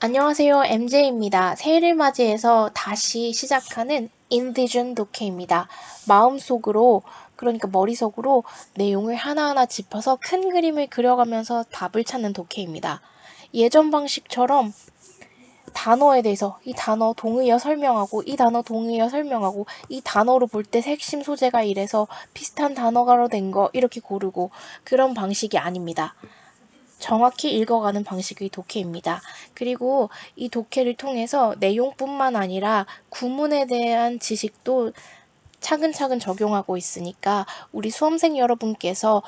안녕하세요. MJ입니다. 새해를 맞이해서 다시 시작하는 인비전 독해입니다. 마음속으로, 그러니까 머릿속으로 내용을 하나하나 짚어서 큰 그림을 그려가면서 답을 찾는 독해입니다. 예전 방식처럼 단어에 대해서 이 단어 동의어 설명하고 이 단어 동의어 설명하고 이 단어로 볼 때 핵심 소재가 이래서 비슷한 단어가로 된 거 이렇게 고르고 그런 방식이 아닙니다. 정확히 읽어가는 방식의 독해입니다. 그리고 이 독해를 통해서 내용뿐만 아니라 구문에 대한 지식도 차근차근 적용하고 있으니까 우리 수험생 여러분께서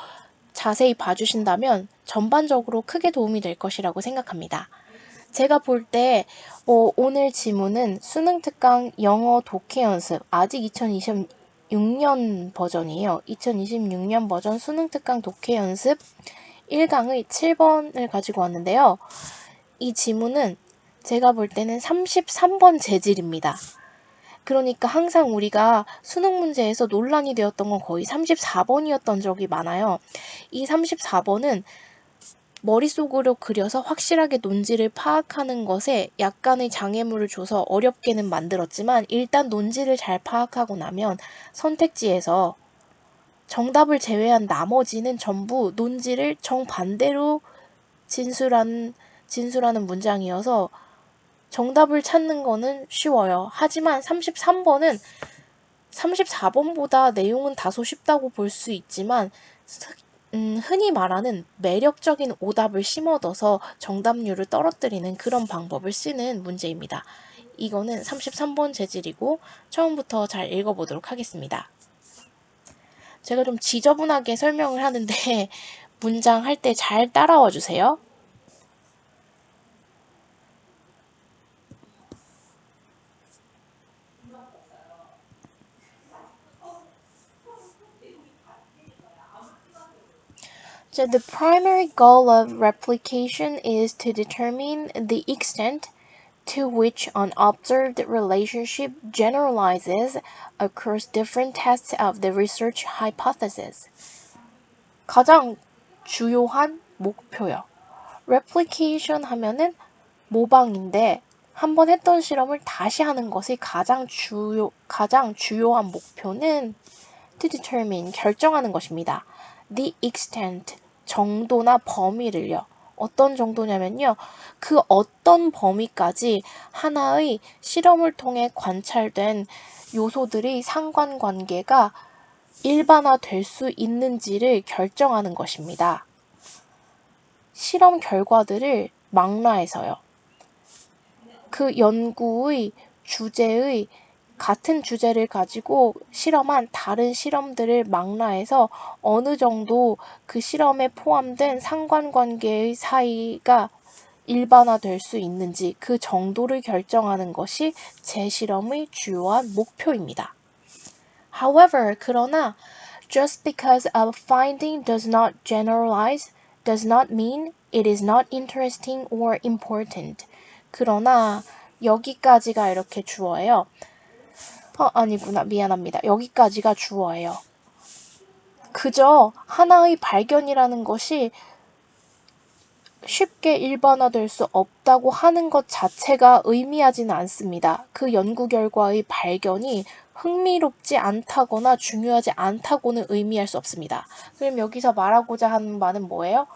자세히 봐주신다면 전반적으로 크게 도움이 될 것이라고 생각합니다. 제가 볼 때 오늘 지문은 수능 특강 영어 독해 연습 아직 2026년 버전이에요. 2026년 버전 수능 특강 독해 연습 1강의 7번을 가지고 왔는데요. 이 지문은 제가 볼 때는 33번 재질입니다. 그러니까 항상 우리가 수능 문제에서 논란이 되었던 건 거의 34번이었던 적이 많아요. 이 34번은 머릿속으로 그려서 확실하게 논지를 파악하는 것에 약간의 장애물을 줘서 어렵게는 만들었지만 일단 논지를 잘 파악하고 나면 선택지에서 정답을 제외한 나머지는 전부 논지를 정반대로 진술하는 문장이어서 정답을 찾는 거는 쉬워요. 하지만 33번은 34번보다 내용은 다소 쉽다고 볼 수 있지만 흔히 말하는 매력적인 오답을 심어둬서 정답률을 떨어뜨리는 그런 방법을 쓰는 문제입니다. 이거는 33번 재질이고 처음부터 잘 읽어보도록 하겠습니다. 제가 좀 지저분하게 설명을 하는데 문장 할 때 잘 따라와 주세요. So the primary goal of replication is to determine the extent to which an observed relationship generalizes across different tests of the research hypothesis. 가장 주요한 목표요. replication 하면은 모방인데 한번 했던 실험을 다시 하는 것이 가장 주요한 목표는 to determine 결정하는 것입니다. The extent 정도나 범위를요. 어떤 정도냐면요. 그 어떤 범위까지 하나의 실험을 통해 관찰된 요소들의 상관관계가 일반화될 수 있는지를 결정하는 것입니다. 실험 결과들을 망라해서요. 그 연구의 주제의 같은 주제를 가지고 실험한 다른 실험들을 망라해서 어느 정도 그 실험에 포함된 상관관계의 사이가 일반화될 수 있는지 그 정도를 결정하는 것이 재실험의 주요한 목표입니다. However, 그러나 just because a finding does not generalize does not mean it is not interesting or important. 그러나 여기까지가 이렇게 주어예요. 아니구나. 미안합니다. 여기까지가 주어예요. 그저 하나의 발견이라는 것이 쉽게 일반화될 수 없다고 하는 것 자체가 의미하지는 않습니다. 그 연구 결과의 발견이 흥미롭지 않다거나 중요하지 않다고는 의미할 수 없습니다. 그럼 여기서 말하고자 하는 바는 뭐예요?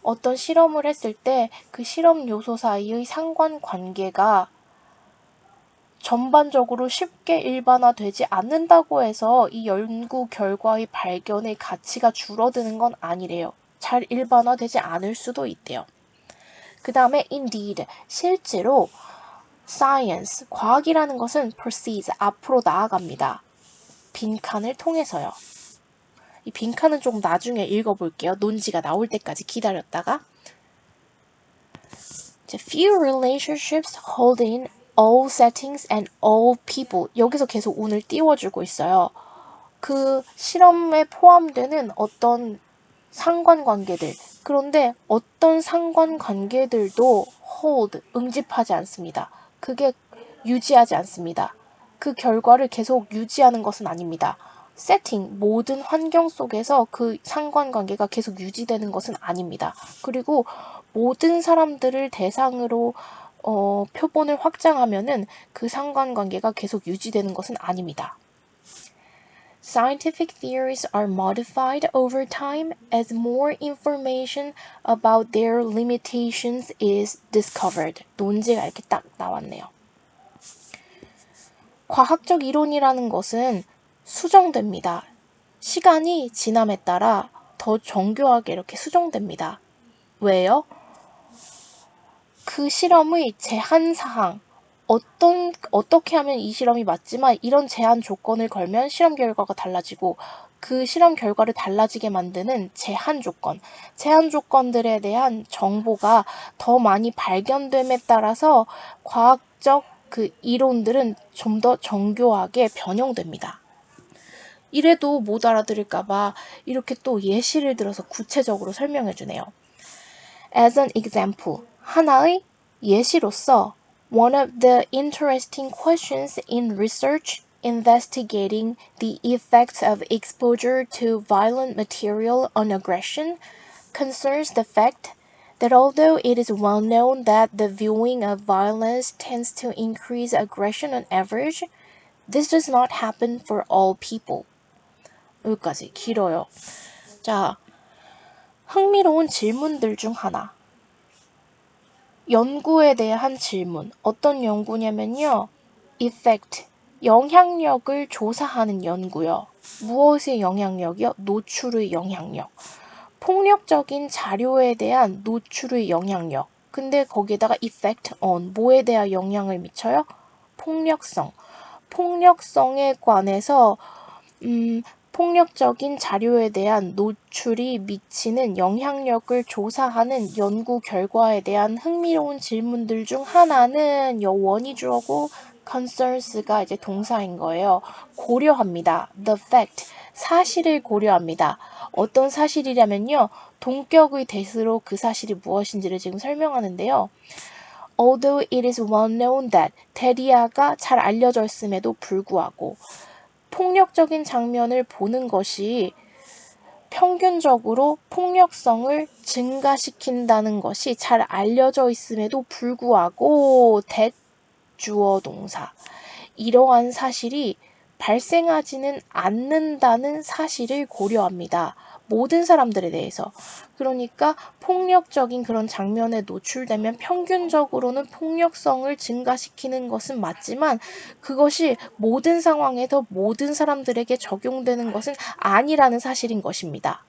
어떤 실험을 했을 때 그 실험 요소 사이의 상관관계가 전반적으로 쉽게 일반화되지 않는다고 해서 이 연구 결과의 발견의 가치가 줄어드는 건 아니래요. 잘 일반화되지 않을 수도 있대요. 그 다음에 indeed, 실제로 science, 과학이라는 것은 proceeds, 앞으로 나아갑니다. 빈칸을 통해서요. 이 빈칸은 좀 나중에 읽어볼게요. 논지가 나올 때까지 기다렸다가 few relationships hold in all settings and all people. 여기서 계속 운을 띄워주고 있어요. 그 실험에 포함되는 어떤 상관관계들. 그런데 어떤 상관관계들도 hold, 응집하지 않습니다. 그게 유지하지 않습니다. 그 결과를 계속 유지하는 것은 아닙니다. 세팅, 모든 환경 속에서 그 상관관계가 계속 유지되는 것은 아닙니다. 그리고 모든 사람들을 대상으로 표본을 확장하면은 그 상관관계가 계속 유지되는 것은 아닙니다. Scientific theories are modified over time as more information about their limitations is discovered. 논지가 이렇게 딱 나왔네요. 과학적 이론이라는 것은 수정됩니다. 시간이 지남에 따라 더 정교하게 이렇게 수정됩니다. 왜요? 그 실험의 제한사항, 어떻게 하면 이 실험이 맞지만 이런 제한 조건을 걸면 실험 결과가 달라지고 그 실험 결과를 달라지게 만드는 제한 조건들에 대한 정보가 더 많이 발견됨에 따라서 과학적 그 이론들은 좀 더 정교하게 변형됩니다. 이래도 못 알아들을까봐 이렇게 또 예시를 들어서 구체적으로 설명해 주네요. As an example, 하나의 예시로서 one of the interesting questions in research investigating the effects of exposure to violent material on aggression concerns the fact that although it is well known that the viewing of violence tends to increase aggression on average, this does not happen for all people. 여기까지 길어요. 자, 흥미로운 질문들 중 하나. 연구에 대한 질문. 어떤 연구냐면요. effect, 영향력을 조사하는 연구요. 무엇의 영향력이요? 노출의 영향력. 폭력적인 자료에 대한 노출의 영향력. 근데 거기에다가 effect on, 뭐에 대한 영향을 미쳐요? 폭력성. 폭력성에 관해서 폭력적인 자료에 대한 노출이 미치는 영향력을 조사하는 연구 결과에 대한 흥미로운 질문들 중 하나는 원이 주어고 concerns가 이제 동사인 거예요. 고려합니다. The fact, 사실을 고려합니다. 어떤 사실이냐면요. 동격의 대수로 그 사실이 무엇인지를 지금 설명하는데요. Although it is well known that 대리아가 잘 알려져 있음에도 불구하고 폭력적인 장면을 보는 것이 평균적으로 폭력성을 증가시킨다는 것이 잘 알려져 있음에도 불구하고 주어 동사. 이러한 사실이 발생하지는 않는다는 사실을 고려합니다. 모든 사람들에 대해서. 그러니까 폭력적인 그런 장면에 노출되면 평균적으로는 폭력성을 증가시키는 것은 맞지만 그것이 모든 상황에서 모든 사람들에게 적용되는 것은 아니라는 사실인 것입니다.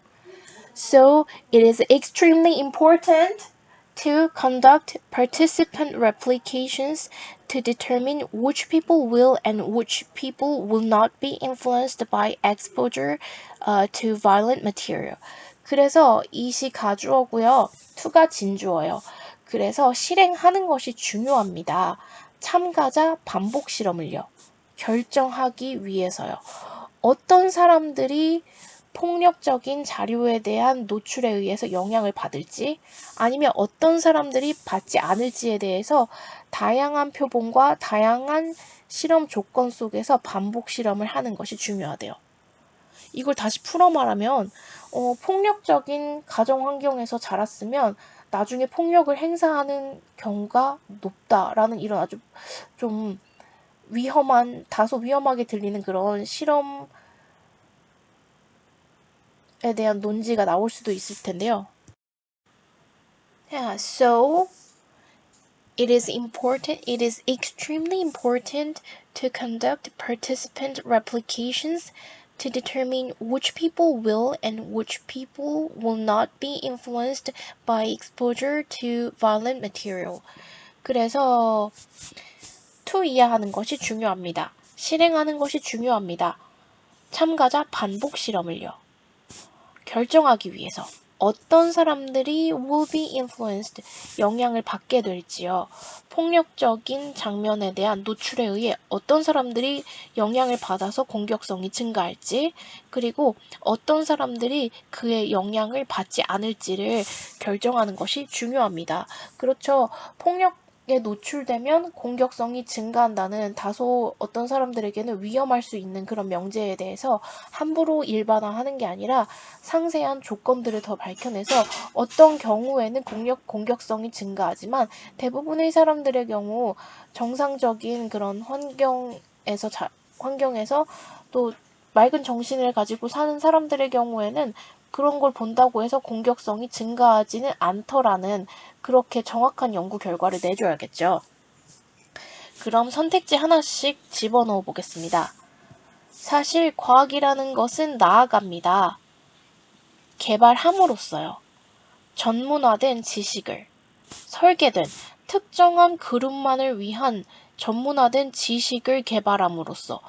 So it is extremely important to conduct participant replications to determine which people will and which people will not be influenced by exposure to violent material. 그래서 이시 가주어고요. to가 진주어요. 그래서 실행하는 것이 중요합니다. 참가자 반복 실험을요. 결정하기 위해서요. 어떤 사람들이 폭력적인 자료에 대한 노출에 의해서 영향을 받을지 아니면 어떤 사람들이 받지 않을지에 대해서 다양한 표본과 다양한 실험 조건 속에서 반복 실험을 하는 것이 중요하대요. 이걸 다시 풀어 말하면 폭력적인 가정 환경에서 자랐으면 나중에 폭력을 행사하는 경우가 높다라는 이런 아주 좀 다소 위험하게 들리는 그런 실험에 대한 논지가 나올 수도 있을 텐데요. Yeah, so it is extremely important to conduct participant replications to determine which people will and which people will not be influenced by exposure to violent material. 그래서 to 이해하는 것이 중요합니다. 실행하는 것이 중요합니다. 참가자 반복 실험을요. 결정하기 위해서 어떤 사람들이 will be influenced, 영향을 받게 될지요. 폭력적인 장면에 대한 노출에 의해 어떤 사람들이 영향을 받아서 공격성이 증가할지, 그리고 어떤 사람들이 그의 영향을 받지 않을지를 결정하는 것이 중요합니다. 그렇죠. 노출되면 공격성이 증가한다는 다소 어떤 사람들에게는 위험할 수 있는 그런 명제에 대해서 함부로 일반화하는 게 아니라 상세한 조건들을 더 밝혀내서 어떤 경우에는 공격성이 증가하지만 대부분의 사람들의 경우 정상적인 그런 환경에서 또 맑은 정신을 가지고 사는 사람들의 경우에는 그런 걸 본다고 해서 공격성이 증가하지는 않더라는 그렇게 정확한 연구 결과를 내줘야겠죠. 그럼 선택지 하나씩 집어넣어 보겠습니다. 사실 과학이라는 것은 나아갑니다. 개발함으로써요. 전문화된 지식을, 설계된 특정한 그룹만을 위한 전문화된 지식을 개발함으로써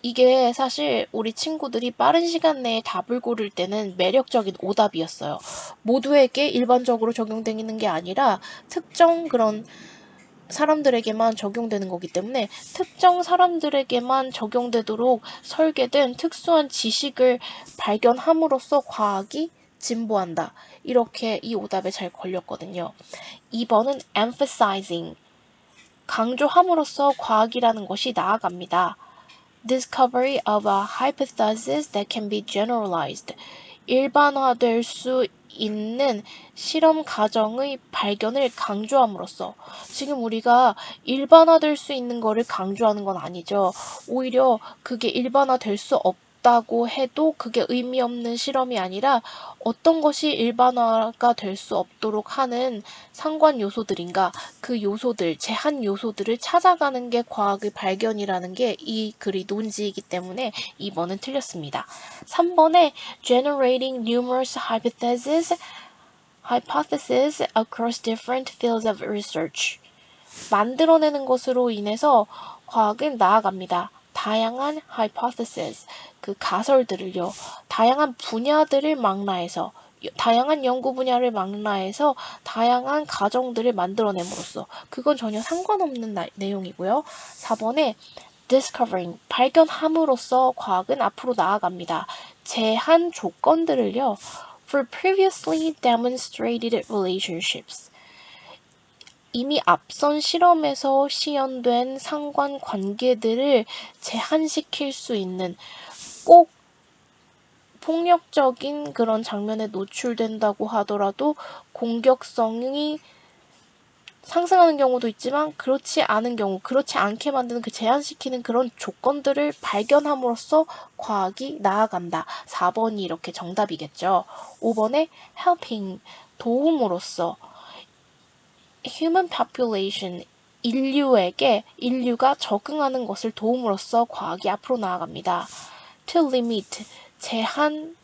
이게 사실 우리 친구들이 빠른 시간 내에 답을 고를 때는 매력적인 오답이었어요. 모두에게 일반적으로 적용되는 게 아니라 특정 그런 사람들에게만 적용되는 거기 때문에 특정 사람들에게만 적용되도록 설계된 특수한 지식을 발견함으로써 과학이 진보한다. 이렇게 이 오답에 잘 걸렸거든요. 2번은 emphasizing. 강조함으로써 과학이라는 것이 나아갑니다. Discovery of a hypothesis that can be generalized. 일반화될 수 있는 실험 과정의 발견을 강조함으로써 지금 우리가 일반화될 수 있는 거를 강조하는 건 아니죠. 오히려 그게 일반화될 수 없다고 해도 그게 의미 없는 실험이 아니라 어떤 것이 일반화가 될 수 없도록 하는 상관 요소들인가 그 요소들, 제한 요소들을 찾아가는 게 과학의 발견이라는 게 이 글의 논지이기 때문에 2번은 틀렸습니다. 3번에 generating numerous hypotheses across different fields of research. 만들어내는 것으로 인해서 과학은 나아갑니다. 다양한 hypothesis, 그 가설들을요. 다양한 분야들을 망라해서 다양한 연구 분야를 망라해서 다양한 가정들을 만들어냄으로써 그건 전혀 상관없는 내용이고요. 4번에 discovering, 발견함으로써 과학은 앞으로 나아갑니다. 제한 조건들을요. for previously demonstrated relationships. 이미 앞선 실험에서 시연된 상관관계들을 제한시킬 수 있는 꼭 폭력적인 그런 장면에 노출된다고 하더라도 공격성이 상승하는 경우도 있지만 그렇지 않은 경우, 그렇지 않게 만드는 그 제한시키는 그런 조건들을 발견함으로써 과학이 나아간다. 4번이 이렇게 정답이겠죠. 5번에 helping, 도움으로써 human population, 인류가 적응하는 것을 도움으로써 과학이 앞으로 나아갑니다. to limit, 제한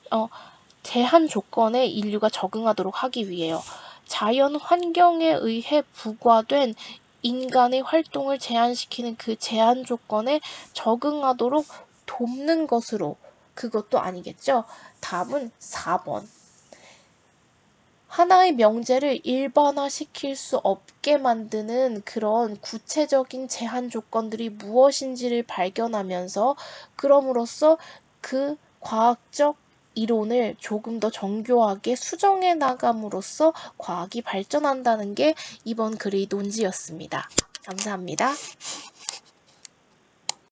조건에 인류가 적응하도록 하기 위해요. 자연 환경에 의해 부과된 인간의 활동을 제한시키는 그 제한 조건에 적응하도록 돕는 것으로 그것도 아니겠죠? 답은 4번. 하나의 명제를 일반화시킬 수 없게 만드는 그런 구체적인 제한 조건들이 무엇인지를 발견하면서 그럼으로써 그 과학적 이론을 조금 더 정교하게 수정해 나감으로써 과학이 발전한다는 게 이번 글의 논지였습니다. 감사합니다.